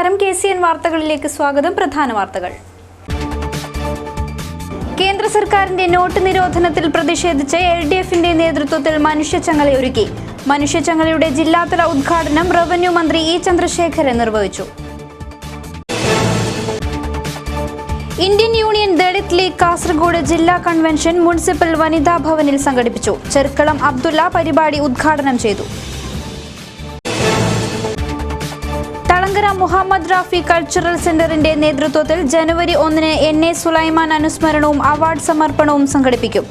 നമസ്കാരം, KCN വാർത്തകളിലേക്ക് സ്വാഗതം. പ്രധാന വാർത്തകൾ. കേന്ദ്ര സർക്കാരിന്റെ നോട്ട് നിരോധനത്തിൽ പ്രതിഷേധിച്ച് LDFന്റെ നേതൃത്വത്തിൽ മനുഷ്യച്ചങ്ങലയൊരുക്കി. മനുഷ്യച്ചങ്ങലയുടെ ജില്ലാതല ഉദ്ഘാടനം റവന്യൂ മന്ത്രി E. ചന്ദ്രശേഖരൻ നിർവഹിച്ചു. Indian union Dalit league Kasaragod ജില്ലാ കൺവെൻഷൻ മുനിസിപ്പൽ വനിതാ ഭവനിൽ സംഘടിപ്പിച്ചു. ചെർക്കളം അബ്ദുള്ള പരിപാടി ഉദ്ഘാടനം ചെയ്തു. തളങ്കര മുഹമ്മദ് റാഫി കൾച്ചറൽ സെന്ററിന്റെ നേതൃത്വത്തിൽ ജനുവരി 1 NA സുലൈമാൻ അനുസ്മരണവും അവാർഡ് സമർപ്പണവും സംഘടിപ്പിക്കും.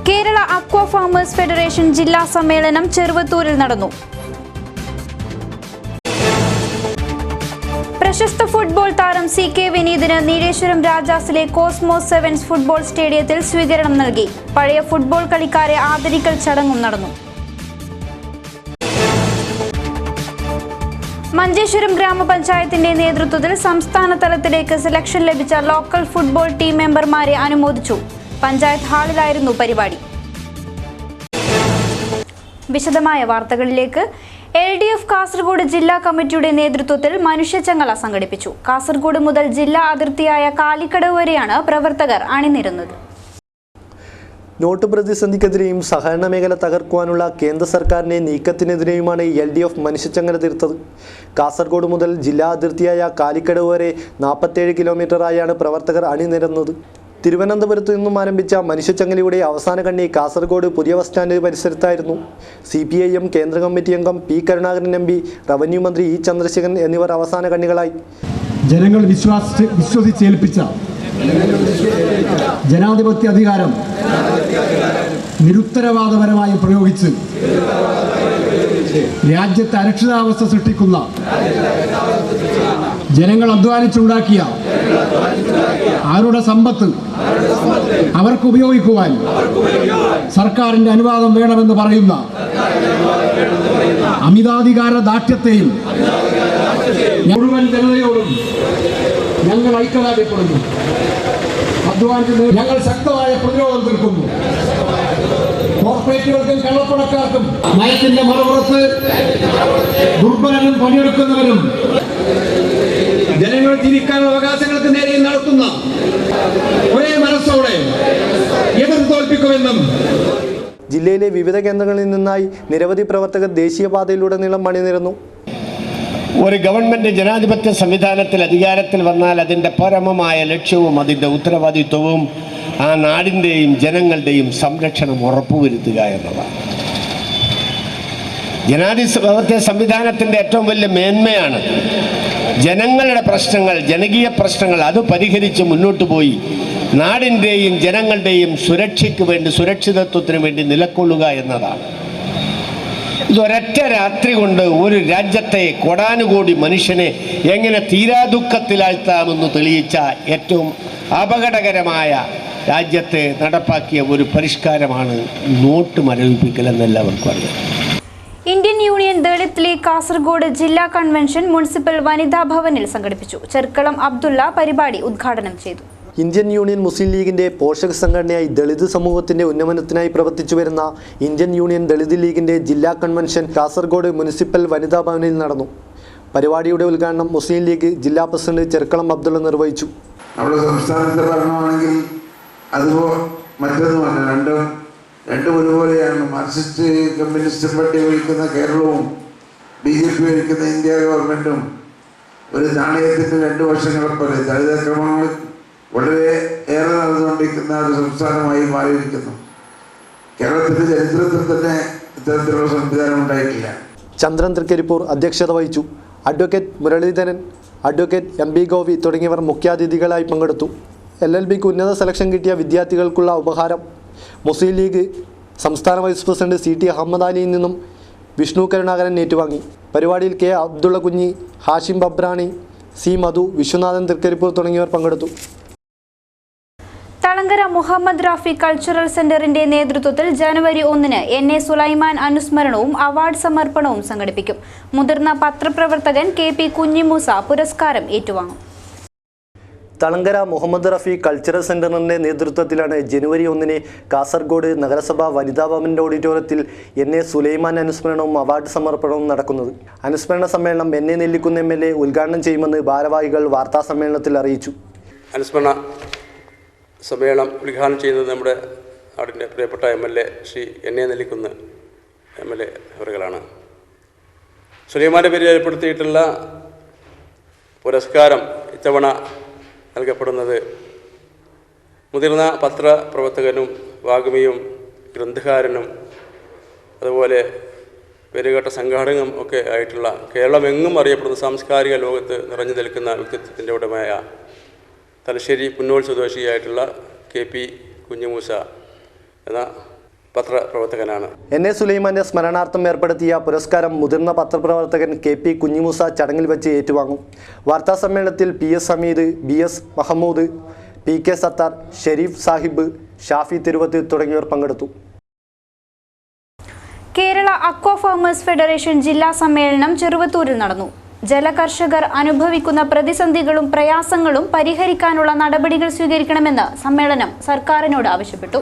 കേരള അക്വാ ഫാമേഴ്സ് ഫെഡറേഷൻ ജില്ലാ സമ്മേളനം ചെറുവത്തൂരിൽ നടന്നു. പ്രശസ്ത ഫുട്ബോൾ താരം CK വിനീതിന് നീലേശ്വരം രാജാസിലെ കോസ്മോസ് സെവൻസ് ഫുട്ബോൾ സ്റ്റേഡിയത്തിൽ സ്വീകരണം നൽകി. പഴയ ഫുട്ബോൾ കളിക്കാരെ ആദരിക്കൽ ചടങ്ങും നടന്നു. മഞ്ചേശ്വരം ഗ്രാമപഞ്ചായത്തിന്റെ നേതൃത്വത്തിൽ സംസ്ഥാന തലത്തിലേക്ക് സെലക്ഷൻ ലഭിച്ച ലോക്കൽ ഫുട്ബോൾ ടീം മെമ്പർമാരെ അനുമോദിച്ചു. പഞ്ചായത്ത് ഹാളിലായിരുന്നു പരിപാടി. വിശദമായ വാർത്തകളിലേക്ക്. LDF കാസർഗോഡ് ജില്ലാ കമ്മിറ്റിയുടെ നേതൃത്വത്തിൽ മനുഷ്യച്ചങ്ങല സംഘടിപ്പിച്ചു. കാസർഗോഡ് മുതൽ ജില്ലാ അതിർത്തിയായ കാലിക്കടവ് വരെയാണ് പ്രവർത്തകർ അണിനിരുന്നത്. നോട്ട് പ്രതിസന്ധിക്കെതിരെയും സഹകരണ മേഖല തകർക്കുവാനുള്ള കേന്ദ്ര സർക്കാരിന്റെ നീക്കത്തിനെതിരെയുമാണ് LDF മനുഷ്യച്ചങ്ങല തീർത്തത്. കാസർഗോഡ് മുതൽ ജില്ലാ അതിർത്തിയായ കാലിക്കടവ് വരെ 47 കിലോമീറ്ററായാണ് പ്രവർത്തകർ അണിനിരന്നത്. തിരുവനന്തപുരത്തു നിന്നും ആരംഭിച്ച മനുഷ്യച്ചങ്ങലയുടെ അവസാന കണ്ണി കാസർഗോഡ് പുതിയ ബസ് സ്റ്റാൻഡ് പരിസരത്തായിരുന്നു. CPIM കേന്ദ്ര കമ്മിറ്റി അംഗം P. കരുണാകരൻ MP, റവന്യൂ മന്ത്രി E. ചന്ദ്രശേഖരൻ എന്നിവർ അവസാന കണ്ണികളായി. ജനങ്ങൾ വിശ്വസിച്ചേൽപ്പിച്ച ജനാധിപത്യ അധികാരം നിരുത്തരവാദപരമായി പ്രയോഗിച്ച് രാജ്യത്തെ അരക്ഷിതാവസ്ഥ സൃഷ്ടിക്കുന്ന ജനങ്ങൾ അധ്വാനിച്ചുണ്ടാക്കിയ അവരുടെ സമ്പത്ത് അവർക്ക് ഉപയോഗിക്കുവാൻ സർക്കാരിന്റെ അനുവാദം വേണമെന്ന് പറയുന്ന അമിതാധികാര ദാഷ്ട്യത്തെയും മുഴുവൻ ജനതയോടും ഞങ്ങൾ ഐക്യദാർഢ്യപ്പെടുന്നു. അധ്വാനിച്ച് ഞങ്ങൾ ശക്തമായ പ്രതിരോധം തീർക്കുന്നു. കോർപ്പറേറ്റുകൾക്കും കള്ളപ്പണക്കാർക്കും നയത്തിന്റെ മറുപുറത്ത് ദുർബലനും പണിയെടുക്കുന്നവരും ജനങ്ങൾ ജീവിക്കാനുള്ള അവകാശങ്ങൾക്ക് നേരെയും നടത്തുന്ന ഒരേ മനസ്സോടെ എതിർത്ത് തോൽപ്പിക്കുമെന്നും. ജില്ലയിലെ വിവിധ കേന്ദ്രങ്ങളിൽ നിന്നായി നിരവധി പ്രവർത്തകർ ദേശീയപാതയിലുടനീളം അണിനിരന്നു. ഒരു ഗവൺമെന്റ് ജനാധിപത്യ സംവിധാനത്തിൽ അധികാരത്തിൽ വന്നാൽ അതിൻ്റെ പരമമായ ലക്ഷ്യവും അതിൻ്റെ ഉത്തരവാദിത്വവും ആ നാടിൻ്റെയും ജനങ്ങളുടെയും സംരക്ഷണം ഉറപ്പുവരുത്തുക എന്നതാണ്. ജനാധിപത്യ സംവിധാനത്തിൻ്റെ ഏറ്റവും വലിയ മേന്മയാണ് ജനങ്ങളുടെ പ്രശ്നങ്ങൾ, ജനകീയ പ്രശ്നങ്ങൾ അത് പരിഹരിച്ച് മുന്നോട്ട് പോയി നാടിൻ്റെയും ജനങ്ങളുടെയും സുരക്ഷയ്ക്ക് വേണ്ടി, സുരക്ഷിതത്വത്തിന് വേണ്ടി നിലകൊള്ളുക എന്നതാണ്. ഇതൊരൊറ്റ രാത്രി കൊണ്ട് ഒരു രാജ്യത്തെ കോടാനുകോടി മനുഷ്യനെ എങ്ങനെ തീരാദുഃഖത്തിലാഴ്ത്താമെന്ന് തെളിയിച്ച ഏറ്റവും അപകടകരമായ രാജ്യത്തെ നടപ്പാക്കിയ ഒരു പരിഷ്കാരമാണ് നോട്ട് മരവിപ്പിക്കൽ എന്നെല്ലാവർക്കും അറിയാം. Indian union Dalit league Kasaragod ജില്ലാ കൺവെൻഷൻ മുനിസിപ്പൽ വനിതാ ഭവനിൽ സംഘടിപ്പിച്ചു. ചെർക്കളം അബ്ദുള്ള പരിപാടി ഉദ്ഘാടനം ചെയ്തു. ഇന്ത്യൻ യൂണിയൻ മുസ്ലിം ലീഗിന്റെ പോഷക സംഘടനയായി ദളിത് സമൂഹത്തിന്റെ ഉന്നമനത്തിനായി പ്രവർത്തിച്ചു വരുന്ന ഇന്ത്യൻ യൂണിയൻ ദളിത് ലീഗിന്റെ ജില്ലാ കൺവെൻഷൻ കാസർഗോഡ് മുനിസിപ്പൽ വനിതാ ഭവനിൽ നടന്നു. പരിപാടിയുടെ ഉദ്ഘാടനം മുസ്ലിം ലീഗ് ജില്ലാ പ്രസിഡന്റ് ചെർക്കളം അബ്ദുള്ള നിർവഹിച്ചു. നമ്മുടെ സംസ്ഥാനത്തെ ഭരണമാണെങ്കിൽ അതുപോലെ മറ്റൊന്നുമല്ല, രണ്ടും ഒരുപോലെയാണ്. മാർക്സിസ്റ്റ് കമ്മ്യൂണിസ്റ്റ് പാർട്ടി ഭരിക്കുന്ന കേരളവും BJP ഭരിക്കുന്ന ഇന്ത്യ ഗവൺമെൻറ്റും ഒരു നാണയത്തിൻ്റെ 2 വശങ്ങളെ പോലെ ദളിതാക്രമണങ്ങൾ വളരെ ഏറെ നടന്നുകൊണ്ടിരിക്കുന്ന ഒരു സംസ്ഥാനമായി മാറിയിരിക്കുന്നു. കേരളത്തിൻ്റെ ചരിത്രത്തിൽ തന്നെ ഇത്തരത്തിലുള്ള സംവിധാനം ഉണ്ടായിട്ടില്ല. ചന്ദ്രൻ തൃക്കരിപ്പൂർ അധ്യക്ഷത വഹിച്ചു. Advocate Muraleedharan, advocate MP Gopi തുടങ്ങിയവർ മുഖ്യാതിഥികളായി പങ്കെടുത്തു. LLBക്ക് ഉന്നത സെലക്ഷൻ കിട്ടിയ വിദ്യാർത്ഥികൾക്കുള്ള ഉപഹാരം മുസ്ലിം ലീഗ് സംസ്ഥാന വൈസ് പ്രസിഡന്റ് CT അഹമ്മദ് അലിയിൽ നിന്നും വിഷ്ണു കരുണാകരൻ ഏറ്റുവാങ്ങി. പരിപാടിയിൽ K. അബ്ദുള്ള കുഞ്ഞി, ഹാഷിം ബബ്രാണി, C. മധു, വിശ്വനാഥൻ തൃക്കരിപ്പൂർ തുടങ്ങിയവർ പങ്കെടുത്തു. തളങ്കര മുഹമ്മദ് റാഫി കൾച്ചറൽ സെന്ററിന്റെ നേതൃത്വത്തിൽ ജനുവരി 1 NA സുലൈമാൻ അനുസ്മരണവും അവാർഡ് സമർപ്പണവും സംഘടിപ്പിക്കും. മുതിർന്ന പത്രപ്രവർത്തകൻ KP കുഞ്ഞിമൂസ പുരസ്കാരം ഏറ്റുവാങ്ങും. തളങ്കര മുഹമ്മദ് റഫി കൾച്ചറൽ സെൻ്ററിൻ്റെ നേതൃത്വത്തിലാണ് ജനുവരി 1 കാസർഗോഡ് നഗരസഭ വനിതാ ഭവൻ്റെ ഓഡിറ്റോറിയത്തിൽ NA സുലൈമാൻ അനുസ്മരണവും അവാർഡ് സമർപ്പണവും നടക്കുന്നത്. അനുസ്മരണ സമ്മേളനം NA നെല്ലിക്കുന്ന് MLA ഉദ്ഘാടനം ചെയ്യുമെന്ന് ഭാരവാഹികൾ വാർത്താസമ്മേളനത്തിൽ അറിയിച്ചു. അനുസ്മരണ സമ്മേളനം ഉദ്ഘാടനം ചെയ്യുന്നത് നമ്മുടെ നാടിൻ്റെ പ്രിയപ്പെട്ട MLA Shri NA Nellikunnu MLA അവരുകളാണ്. സുലൈമാൻ്റെ പേരിൽ ഏർപ്പെടുത്തിയിട്ടുള്ള പുരസ്കാരം ഇത്തവണ നൽകപ്പെടുന്നത് മുതിർന്ന പത്രപ്രവർത്തകനും വാഗ്മിയും ഗ്രന്ഥകാരനും അതുപോലെ പേരുകേട്ട സംഘാടകനും ഒക്കെ ആയിട്ടുള്ള കേരളമെങ്ങും അറിയപ്പെടുന്ന സാംസ്കാരിക ലോകത്ത് നിറഞ്ഞു നിൽക്കുന്ന വ്യക്തിത്വത്തിൻ്റെ ഉടമയായ തലശ്ശേരി പുന്നോൾ സ്വദേശിയായിട്ടുള്ള KP കുഞ്ഞിമൂസ എന്ന പത്രപ്രവർത്തകനാണ്. NA സുലൈമാന്റെ സ്മരണാർത്ഥം ഏർപ്പെടുത്തിയ പുരസ്കാരം മുതിർന്ന പത്രപ്രവർത്തകൻ KP കുഞ്ഞിമൂസ ചടങ്ങിൽ വെച്ച് ഏറ്റുവാങ്ങും. വാർത്താസമ്മേളനത്തിൽ PS Hameed, BS Mahmood, PK Sattar, Sharif Sahib, Shafi Thiruvath തുടങ്ങിയവർ പങ്കെടുത്തു. കേരള അക്വാ ഫാമേഴ്സ് ഫെഡറേഷൻ ജില്ലാ സമ്മേളനം ചെറുവത്തൂരിൽ നടന്നു. ജലകർഷകർ അനുഭവിക്കുന്ന പ്രതിസന്ധികളും പ്രയാസങ്ങളും പരിഹരിക്കാനുള്ള നടപടികൾ സ്വീകരിക്കണമെന്ന് സമ്മേളനം സർക്കാരിനോട് ആവശ്യപ്പെട്ടു.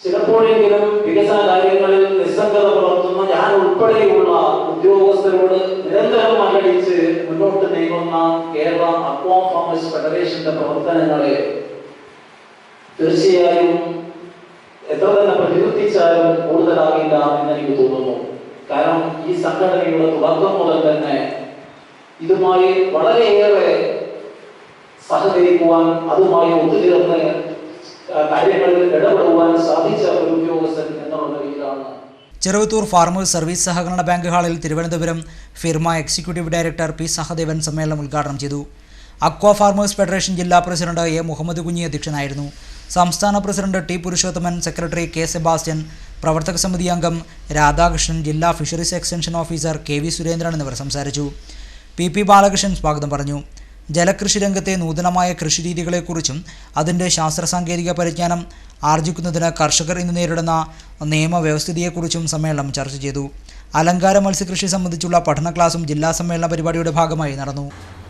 ചിലപ്പോഴെങ്കിലും വികസന കാര്യങ്ങളിൽ നിസ്സംഗത പുലർത്തുന്ന ഞാൻ ഉൾപ്പെടെയുള്ള ഉദ്യോഗസ്ഥരോട് നിരന്തരം മല്ലടിച്ച് മുന്നോട്ട് നീങ്ങുന്ന കേരള അക്വാ ഫാമേഴ്സ് ഫെഡറേഷന്റെ പ്രവർത്തനങ്ങളെ തീർച്ചയായും എത്ര തന്നെ പ്രകീർത്തിച്ചാലും കൂടുതലാകില്ല എന്ന് എനിക്ക് തോന്നുന്നു. കാരണം ഈ സംഘടനയുടെ തുടക്കം മുതൽ തന്നെ ഇതുമായി വളരെയേറെ സഹകരിക്കുവാൻ, അതുമായി ഒത്തുചേർന്ന് കാര്യങ്ങളിൽ ഇടപെടുവാൻ സാധിച്ച ഒരു ഉദ്യോഗസ്ഥൻ എന്നുള്ള നിലയിലാണ്. ചെറുവത്തൂർ ഫാർമേഴ്സ് സർവീസ് സഹകരണ ബാങ്ക് ഹാളിൽ Thiruvananthapuram Firma executive director P Sahadevan സമ്മേളനം ഉദ്ഘാടനം ചെയ്തു. അക്വാ ഫാർമേഴ്സ് ഫെഡറേഷൻ ജില്ലാ പ്രസിഡന്റ് A മുഹമ്മദ് കുഞ്ഞി അധ്യക്ഷനായിരുന്നു. സംസ്ഥാന president T Purushothaman, secretary K Sebastian, പ്രവർത്തക സമിതി അംഗം രാധാകൃഷ്ണൻ, ജില്ലാ fisheries extension officer KV Surendran എന്നിവർ സംസാരിച്ചു. PP ബാലകൃഷ്ണൻ സ്വാഗതം പറഞ്ഞു. ജലകൃഷി രംഗത്തെ നൂതനമായ കൃഷിരീതികളെക്കുറിച്ചും അതിൻ്റെ ശാസ്ത്ര സാങ്കേതിക പരിജ്ഞാനം ആർജിക്കുന്നതിന് കർഷകർ ഇന്ന് നേരിടുന്ന നിയമവ്യവസ്ഥിതിയെക്കുറിച്ചും സമ്മേളനം ചർച്ച ചെയ്തു. അലങ്കാര മത്സ്യകൃഷി സംബന്ധിച്ചുള്ള പഠന ക്ലാസും ജില്ലാ സമ്മേളന പരിപാടിയുടെ ഭാഗമായി നടന്നു.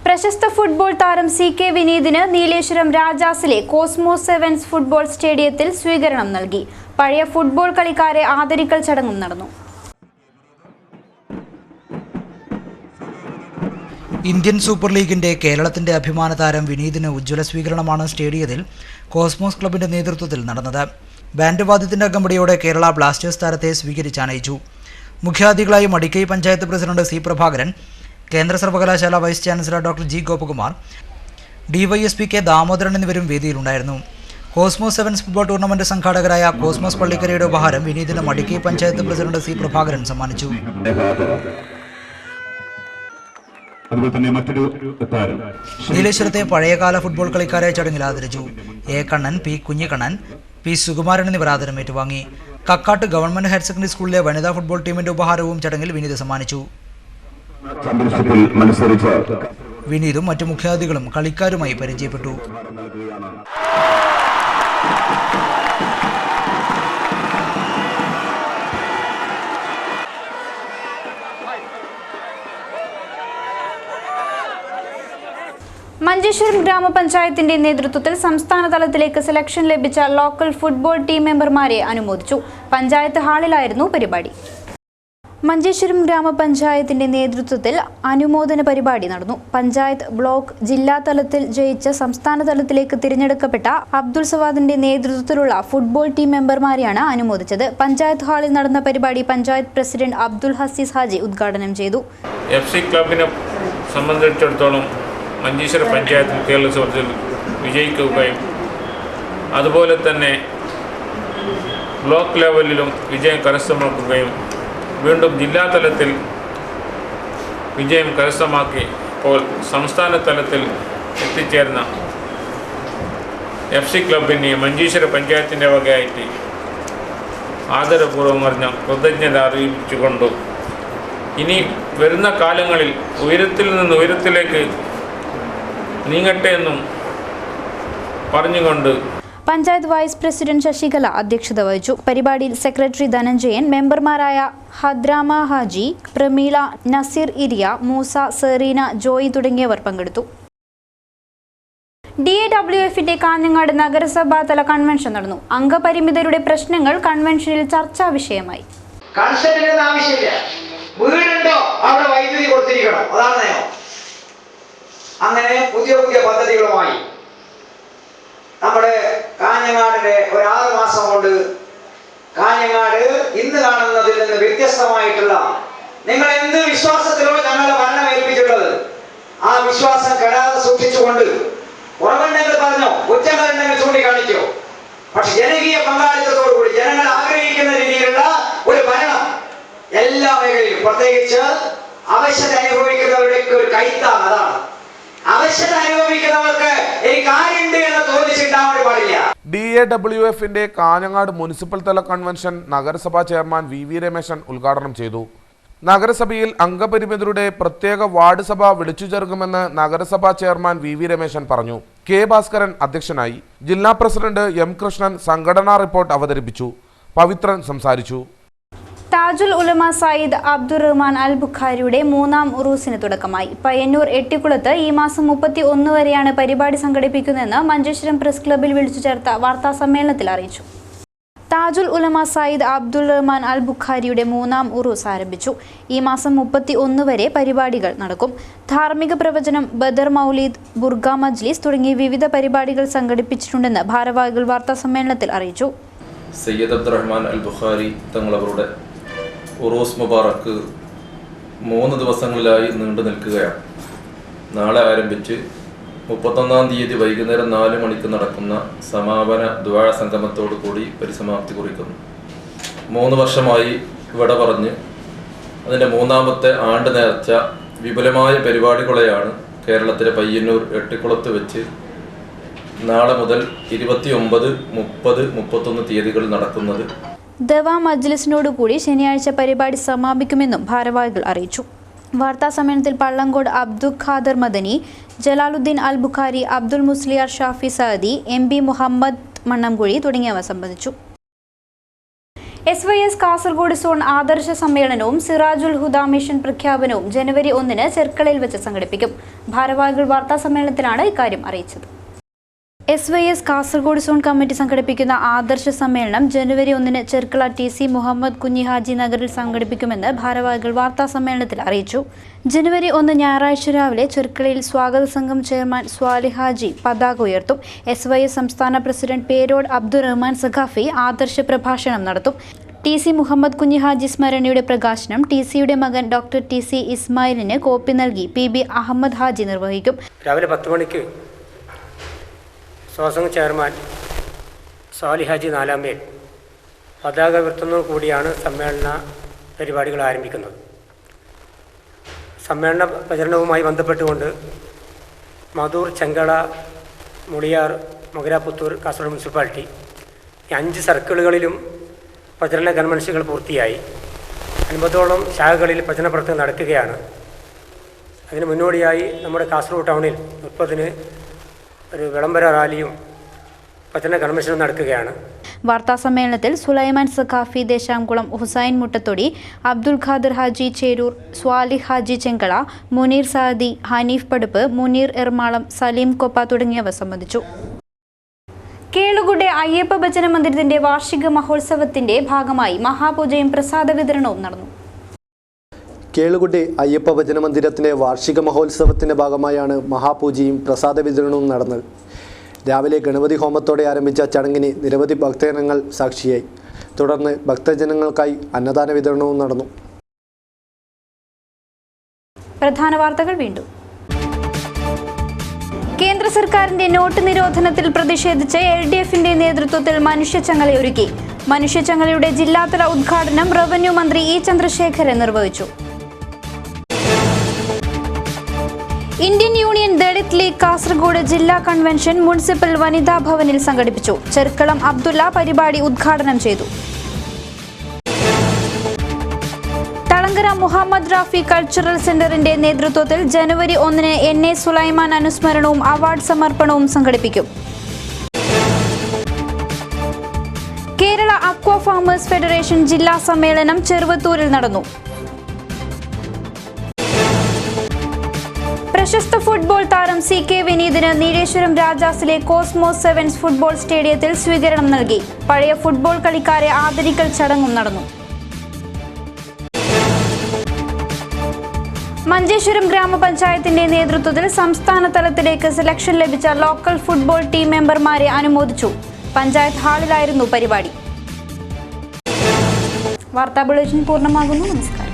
പ്രശസ്ത ഫുട്ബോൾ താരം CK വിനീതിന് നീലേശ്വരം രാജാസിലെ കോസ്മോസ് സെവൻസ് ഫുട്ബോൾ സ്റ്റേഡിയത്തിൽ സ്വീകരണം നൽകി. പഴയ ഫുട്ബോൾ കളിക്കാരെ ആദരിക്കൽ ചടങ്ങും നടന്നു. ഇന്ത്യൻ സൂപ്പർ ലീഗിൻ്റെ കേരളത്തിൻ്റെ അഭിമാന താരം വിനീതിന് ഉജ്ജ്വല സ്വീകരണമാണ് സ്റ്റേഡിയത്തിൽ കോസ്മോസ് ക്ലബിൻ്റെ നേതൃത്വത്തിൽ നടന്നത്. ബാൻഡ് വാദ്യത്തിൻ്റെ അകമ്പടിയോടെ കേരള ബ്ലാസ്റ്റേഴ്സ് താരത്തെ സ്വീകരിച്ചാനയിച്ചു. മുഖ്യാതിഥികളായി മടിക്കൈ പഞ്ചായത്ത് പ്രസിഡന്റ് C പ്രഭാകരൻ, കേന്ദ്ര സർവകലാശാല vice chancellor doctor G Gopakumar, DYSP K Damodaran എന്നിവരും വേദിയിലുണ്ടായിരുന്നു. കോസ്മോസ് സെവൻസ് ഫുട്ബോൾ ടൂർണമെന്റ് സംഘാടകരായ കോസ്മോസ് പള്ളിക്കരയുടെ ഉപഹാരം വിനീതിന് മടിക്കൈ പഞ്ചായത്ത് പ്രസിഡന്റ് C പ്രഭാകരൻ സമ്മാനിച്ചു. നീലേശ്വരത്തെ പഴയകാല ഫുട്ബോൾ കളിക്കാരെ ചടങ്ങിൽ ആദരിച്ചു. A Kannan, P Kunhikannan, P Sukumaran എന്നിവർ ആദരം ഏറ്റുവാങ്ങി. കക്കാട്ട് ഗവൺമെന്റ് ഹയർ സെക്കൻഡറി സ്കൂളിലെ വനിതാ ഫുട്ബോൾ ടീമിന്റെ ഉപഹാരവും ചടങ്ങിൽ വിനീത് സമ്മാനിച്ചു. വിനീതും മറ്റു മുഖ്യാതിഥികളും കളിക്കാരുമായി പരിചയപ്പെട്ടു. മഞ്ചേശ്വരം ഗ്രാമപഞ്ചായത്തിന്റെ നേതൃത്വത്തിൽ സംസ്ഥാന തലത്തിലേക്ക് സെലക്ഷൻ ലഭിച്ച ലോക്കൽ ഫുട്ബോൾ ടീം മെമ്പർമാരെ അനുമോദിച്ചു. പഞ്ചായത്ത് ഹാളിലായിരുന്നു പരിപാടി. മഞ്ചേശ്വരം ഗ്രാമപഞ്ചായത്തിന്റെ നേതൃത്വത്തിൽ അനുമോദന പരിപാടി നടന്നു. പഞ്ചായത്ത്, ബ്ലോക്ക്, ജില്ലാ തലത്തിൽ ജയിച്ച സംസ്ഥാന തലത്തിലേക്ക് തിരഞ്ഞെടുക്കപ്പെട്ട അബ്ദുൾ സവാദിന്റെ നേതൃത്വത്തിലുള്ള ഫുട്ബോൾ ടീം മെമ്പർമാരെയാണ് അനുമോദിച്ചത്. പഞ്ചായത്ത് ഹാളിൽ നടന്ന പരിപാടി പഞ്ചായത്ത് പ്രസിഡന്റ് അബ്ദുൾ ഹസീസ് ഹാജി ഉദ്ഘാടനം ചെയ്തു. FC ക്ലബിനെ സംബന്ധിച്ചിടത്തോളം മഞ്ചേശ്വര പഞ്ചായത്തിൽ കേരളത്തിൽ വിജയിക്കുകയും അതുപോലെ തന്നെ ബ്ലോക്ക് ലെവലിലും വിജയം കരസ്ഥമാക്കുകയും വീണ്ടും ജില്ലാ തലത്തിൽ വിജയം കരസ്ഥമാക്കി ഇപ്പോൾ സംസ്ഥാന തലത്തിൽ എത്തിച്ചേർന്ന FC ക്ലബിനെ മഞ്ചേശ്വര പഞ്ചായത്തിൻ്റെ വകയായിട്ട് ആദരപൂർവ്വം അറിഞ്ഞ കൃതജ്ഞത അറിയിച്ചുകൊണ്ടു ഇനി വരുന്ന കാലങ്ങളിൽ ഉയരത്തിൽ നിന്ന് ഉയരത്തിലേക്ക് നീങ്ങട്ടെ എന്നും പറഞ്ഞുകൊണ്ട് പഞ്ചായത്ത് വൈസ് പ്രസിഡന്റ് ശശികല അധ്യക്ഷത വഹിച്ചു. പരിപാടിയിൽ സെക്രട്ടറി ധനഞ്ജയൻ, മെമ്പർമാരായ ഹദ്രാമ ഹാജി, പ്രമീള, നസീർ ഇരിയ, മൂസ, സെറീന, ജോയി തുടങ്ങിയവർ പങ്കെടുത്തു. DAWF-ന്റെ കാഞ്ഞങ്ങാട് നഗരസഭാ തല കൺവെൻഷൻ നടന്നു. അംഗപരിമിതരുടെ പ്രശ്നങ്ങൾ കൺവെൻഷനിൽ ചർച്ചാ വിഷയമായി. ആവശ്യമില്ല, വീടുണ്ടോ അവിടെ വൈദ്യുതി കൊടുത്തിരിക്കണം, അതാണ് നയം. അങ്ങനെ പുതിയ പുതിയ പദ്ധതികളുമായി നമ്മുടെ കാഞ്ഞങ്ങാടിന്റെ ഒരു 6 മാസം കൊണ്ട് കാഞ്ഞങ്ങാട് ഇന്ന് കാണുന്നതിൽ നിന്ന് വ്യത്യസ്തമായിട്ടുള്ള, നിങ്ങൾ എന്ത് വിശ്വാസത്തിലോ ഞങ്ങളുടെ ഭരണം ഏൽപ്പിച്ചിട്ടുള്ളത് ആ വിശ്വാസം കെടാതെ സൂക്ഷിച്ചുകൊണ്ട് കുറവുണ്ടെങ്കിൽ പറഞ്ഞോ, കുറ്റങ്ങളുണ്ടെങ്കിൽ ചൂണ്ടിക്കാണിക്കോ. പക്ഷെ ജനകീയ പങ്കാളിത്തത്തോടുകൂടി ജനങ്ങൾ ആഗ്രഹിക്കുന്ന രീതിയിലുള്ള ഒരു ഭരണം എല്ലാ മേഖലയിലും, പ്രത്യേകിച്ച് അവശത അനുഭവിക്കുന്നവരുടെ ഒരു കൈത്താണ്. അതാണ് അവശത അനുഭവിക്കുന്നവർക്ക് എനിക്ക് കാര്യമുണ്ട് എന്ന് തോന്നിച്ചിട്ടാവാൻ പാടില്ല. DAWF-ന്റെ കാഞ്ഞങ്ങാട് മുനിസിപ്പൽ തല കൺവെൻഷൻ നഗരസഭാ ചെയർമാൻ VV രമേശൻ ഉദ്ഘാടനം ചെയ്തു. നഗരസഭയിൽ അംഗപരിമിതരുടെ പ്രത്യേക വാർഡ് സഭ വിളിച്ചു ചേർക്കുമെന്ന് നഗരസഭാ ചെയർമാൻ VV രമേശൻ പറഞ്ഞു. K ഭാസ്കരൻ അധ്യക്ഷനായി. ജില്ലാ പ്രസിഡന്റ് M കൃഷ്ണൻ സംഘടനാ റിപ്പോർട്ട് അവതരിപ്പിച്ചു. പവിത്രൻ സംസാരിച്ചു. താജുൽ ഉലമ സയ്യിദ് അബ്ദുറഹ്മാൻ അൽ ബുഖാരിയുടെ 3ാം ഉറൂസിന് തുടക്കമായി. പയ്യന്നൂർ എട്ടിക്കുളത്ത് ഈ മാസം 31 വരെയാണ് പരിപാടി സംഘടിപ്പിക്കുന്നതെന്ന് മഞ്ചേശ്വരം പ്രസ് ക്ലബ്ബിൽ വിളിച്ചു ചേർത്ത വാർത്താ സമ്മേളനത്തിൽ അറിയിച്ചു. താജുൽ ഉലമ സയ്യിദ് അബ്ദുറഹ്മാൻ അൽ ബുഖാരിയുടെ 3ാം ഉറൂസ് ആരംഭിച്ചു. ഈ മാസം 31 വരെ പരിപാടികൾ നടക്കും. ധാർമ്മിക പ്രവചനം, ബദർ മൗലീദ്, ബുർഗ മജ്ലിസ് തുടങ്ങിയ വിവിധ പരിപാടികൾ സംഘടിപ്പിച്ചിട്ടുണ്ടെന്ന് ഭാരവാഹികൾ വാർത്താ സമ്മേളനത്തിൽ അറിയിച്ചു. സയ്യിദ് അബ്ദുറഹ്മാൻ അൽ ബുഖാരി തങ്ങളവരുടെ ഉറൂസ് മുബാറക്ക് 3 ദിവസങ്ങളിലായി നീണ്ടു നിൽക്കുകയാണ്. നാളെ ആരംഭിച്ച് 31-ാം തീയതി വൈകുന്നേരം 4 മണിക്ക് നടക്കുന്ന സമാപന ദുആ സംഗമത്തോടു കൂടി പരിസമാപ്തി കുറിക്കുന്നു. 3 വർഷമായി ഇവിടെ പറഞ്ഞ് അതിൻ്റെ 3ാമത്തെ ആണ്ട് നേർച്ച വിപുലമായ പരിപാടികളെയാണ് കേരളത്തിലെ പയ്യന്നൂർ എട്ടിക്കുളത്ത് വെച്ച് നാളെ മുതൽ 29, 30, 31 തീയതികൾ നടക്കുന്നത്. ദവാ മജ്ലിസിനോടുകൂടി ശനിയാഴ്ച പരിപാടി സമാപിക്കുമെന്നും ഭാരവാഹികൾ അറിയിച്ചു. വാർത്താ സമ്മേളനത്തിൽ പള്ളങ്കോട് അബ്ദുൽ ഖാദർ മദനി, ജലാലുദ്ദീൻ അൽ ബുഖാരി, അബ്ദുൽ മുസ്ലിയാർ ഷാഫി സഅദി, MB മുഹമ്മദ് മണ്ണംകുഴി തുടങ്ങിയവ സംബന്ധിച്ചു. SYS കാസർഗോഡ് സോൺ ആദർശ സമ്മേളനവും സിറാജുൽ ഹുദ മിഷൻ പ്രഖ്യാപനവും ജനുവരി 1-ന് ചെർക്കളയിൽ വെച്ച് സംഘടിപ്പിക്കും. ഭാരവാഹികൾ വാർത്താ സമ്മേളനത്തിലാണ് ഇക്കാര്യം അറിയിച്ചത്. SYS കാസർഗോഡ് സോൺ കമ്മിറ്റി സംഘടിപ്പിക്കുന്ന ആദർശ സമ്മേളനം ജനുവരി 1-ന് ചെർക്കള TC മുഹമ്മദ് കുഞ്ഞി ഹാജി നഗറിൽ സംഘടിപ്പിക്കുമെന്ന് ഭാരവാഹികൾ വാർത്താ സമ്മേളനത്തിൽ അറിയിച്ചു. ജനുവരി 1 ഞായറാഴ്ച രാവിലെ ചെർക്കളയിൽ സ്വാഗത സംഘം ചെയർമാൻ സ്വാലിഹ് ഹാജി പതാക ഉയർത്തും. SYS സംസ്ഥാന പ്രസിഡന്റ് പേരോട് അബ്ദുറഹ്മാൻ സഖാഫി ആദർശ പ്രഭാഷണം നടത്തും. TC മുഹമ്മദ് കുഞ്ഞി ഹാജി സ്മരണയുടെ പ്രകാശനം TCയുടെ മകൻ ഡോക്ടർ TC ഇസ്മായിലിന് കോപ്പി നൽകി PB അഹമ്മദ് ഹാജി നിർവഹിക്കും. രാവിലെ 10 മണിക്ക് സ്വാസംഘ ചെയർമാൻ സ്വാലിഹ് ഹാജി 4-ാം മേൽ പതാക ഉയർത്തുന്നതോടു കൂടിയാണ് സമ്മേളന പരിപാടികൾ ആരംഭിക്കുന്നത്. സമ്മേളന പ്രചരണവുമായി ബന്ധപ്പെട്ടുകൊണ്ട് മധൂർ, ചെങ്കള, മുളിയാർ, മൊഗരാപുത്തൂർ, കാസർഗോഡ് മുനിസിപ്പാലിറ്റി 5 സർക്കിളുകളിലും പ്രചരണ കൺവെൻഷനുകൾ പൂർത്തിയായി. 50ഓളം ശാഖകളിൽ പ്രചരണ പ്രവർത്തനം നടക്കുകയാണ്. അതിന് മുന്നോടിയായി നമ്മുടെ കാസർഗോഡ് ടൗണിൽ 30-ന് ഒരു വിളംബര റാലിയും പ്രചരണ കൺവെൻഷനും നടക്കുകയാണ്. വാർത്താ സമ്മേളനത്തിൽ സുലൈമാൻ സഖാഫി ദേശാംകുളം, ഹുസൈൻ മുട്ടത്തൊടി, അബ്ദുൽ ഖാദർ ഹാജി ചേരൂർ, സ്വാലിഹ് ഹാജി ചെങ്കള, മുനീർ സാദി, ഹനീഫ് പടുപ്പ്, മുനീർ എർമാളം, സലീം കൊപ്പ തുടങ്ങിയവർ സംബന്ധിച്ചു. കേളുകുടെ അയ്യപ്പ ഭജന മന്ദിരത്തിന്റെ വാർഷിക മഹോത്സവത്തിന്റെ ഭാഗമായി മഹാപൂജയും പ്രസാദ വിതരണവും നടന്നു. കേളുകുട്ടി അയ്യപ്പ ഭജന മന്ദിരത്തിൻ്റെ വാർഷിക മഹോത്സവത്തിൻ്റെ ഭാഗമായാണ് മഹാപൂജയും പ്രസാദ വിതരണവും നടന്നത്. രാവിലെ ഗണപതി ഹോമത്തോടെ ആരംഭിച്ച ചടങ്ങിന് നിരവധി ഭക്തജനങ്ങൾ സാക്ഷിയായി. തുടർന്ന് ഭക്തജനങ്ങൾക്കായി അന്നദാന വിതരണവും നടന്നു. പ്രധാന വാർത്തകൾ വീണ്ടും. കേന്ദ്ര സർക്കാരിന്റെ നോട്ട് നിരോധനത്തിൽ പ്രതിഷേധിച്ച് LDF-ന്റെ നേതൃത്വത്തിൽ മനുഷ്യച്ചങ്ങലയൊരുക്കി. മനുഷ്യച്ചങ്ങലയുടെ ജില്ലാതല ഉദ്ഘാടനം റവന്യൂ മന്ത്രി E ചന്ദ്രശേഖരൻ നിർവഹിച്ചു. Indian union Dalit league Kasaragod ജില്ലാ കൺവെൻഷൻ മുനിസിപ്പൽ വനിതാ ഭവനിൽ സംഘടിപ്പിച്ചു. ചെർക്കളം അബ്ദുള്ള പരിപാടി ഉദ്ഘാടനം ചെയ്തു. തളങ്കര മുഹമ്മദ് റാഫി കൾച്ചറൽ സെന്ററിന്റെ നേതൃത്വത്തിൽ ജനുവരി 1-ന് NA സുലൈമാൻ അനുസ്മരണവും അവാർഡ് സമർപ്പണവും സംഘടിപ്പിക്കും. കേരള അക്വാ ഫാമേഴ്സ് ഫെഡറേഷൻ ജില്ലാ സമ്മേളനം ചെറുവത്തൂരിൽ നടന്നു. പ്രശസ്ത ഫുട്ബോൾ താരം CK വിനീതിന് 15-ന് നീലേശ്വരം രാജാസിലെ കോസ്മോസ് സെവൻസ് ഫുട്ബോൾ സ്റ്റേഡിയത്തിൽ സ്വീകരണം നൽകി. പഴയ ഫുട്ബോൾ കളിക്കാരെ ആദരിക്കൽ ചടങ്ങും നടന്നു. മഞ്ചേശ്വരം ഗ്രാമപഞ്ചായത്തിന്റെ നേതൃത്വത്തിൽ സംസ്ഥാന തലത്തിലേക്ക് സെലക്ഷൻ ലഭിച്ച ലോക്കൽ ഫുട്ബോൾ ടീം മെമ്പർമാരെ അനുമോദിച്ചു. പഞ്ചായത്ത് ഹാളിലായിരുന്നു പരിപാടി. വാർത്താ ബുള്ളറ്റിൻ പൂർണ്ണമാകുന്നു. നമസ്കാരം.